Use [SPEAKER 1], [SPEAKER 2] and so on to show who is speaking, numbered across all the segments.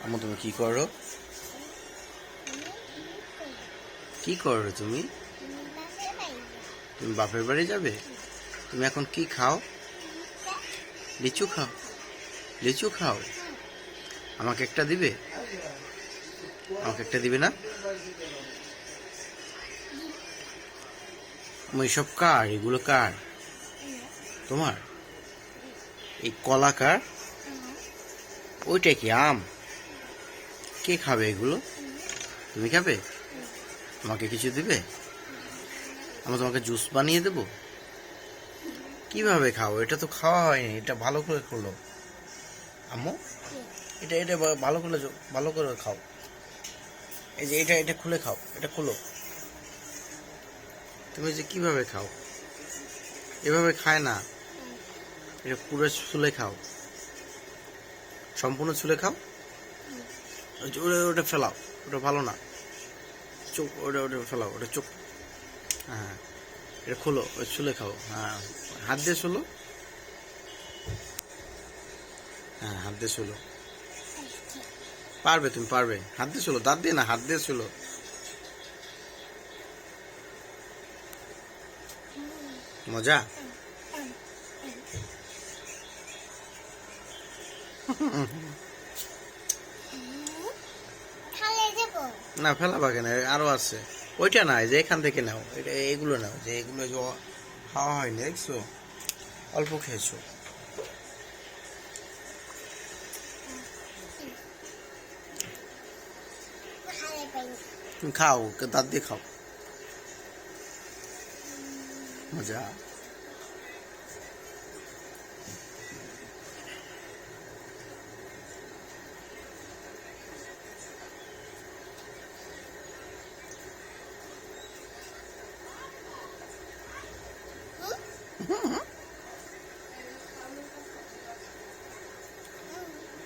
[SPEAKER 1] আম্মু তুমি কি করো? কি করো তুমি? তুমি বাপের বাড়ি যাবে? তুমি এখন কি খাও? লিচু খাও? লিচু খাও? আমাকে একটা দিবে? আমাকে একটা দিবে না? এইসব কার? এগুলো কার? তোমার? এই কলা কার? ওইটা কি আম? কে খাবে এগুলো? তুমি খাবে? আমাকে কিছু দিবে? আমরা তোমাকে জুস বানিয়ে দেবো? কিভাবে খাও? এটা তো খাওয়া হয়নি, এটা ভালো করে খোলো আম্মু। এটা এটা ভালো করে খাও। এই যে এটা খুলে খাও, এটা খুলো। তুমি যে কিভাবে খাও? এভাবে খায় না, এটা পুরো ছুলে খাও, সম্পূর্ণ ছুলে খাও। ওটা ফেলাও, ওটা ভালো না। চোখ ওটা ফেলাও, ওটা চোখ। হ্যাঁ, এটা খোলো, ওই ছুলে খাও। হ্যাঁ, হাত দিয়ে ছুলো। হ্যাঁ, হাত দিয়ে ছুলো। পারবে, তুমি পারবে। হাত দিয়ে ছুলো, দাঁত দিয়ে না, হাত দিয়ে ছুলো। মজা। না ফেলাবা কেন, আরো আছে। ওইটা না, যে এখান থেকে নাও, এটা এগুলো নাও, যে এগুলো যে খাওয়া হয়নি, দেখছো? অল্প খেয়েছো। তুমি খাও, দাঁত দিয়ে খাও। মজা।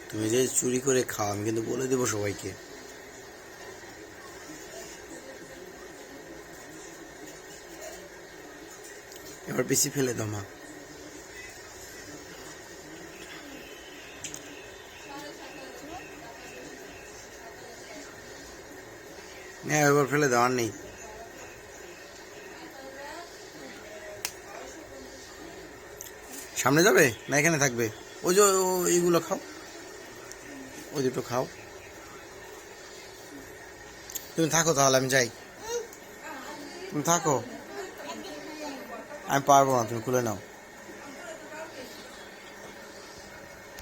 [SPEAKER 1] তুমি যে চুরি করে খাও, আমি কিন্তু বলে দেবো সবাইকে। এবার বেশি ফেলে দাও মা। হ্যাঁ, এবার ফেলে দাও, আর নেই। সামনে যাবে না এখানে থাকবে? ওই যে এইগুলো খাও, ওই দুটো খাও। তুমি থাকো তাহলে, আমি যাই। তুমি থাকো, আমি পারবো না, তুমি খুলে নাও।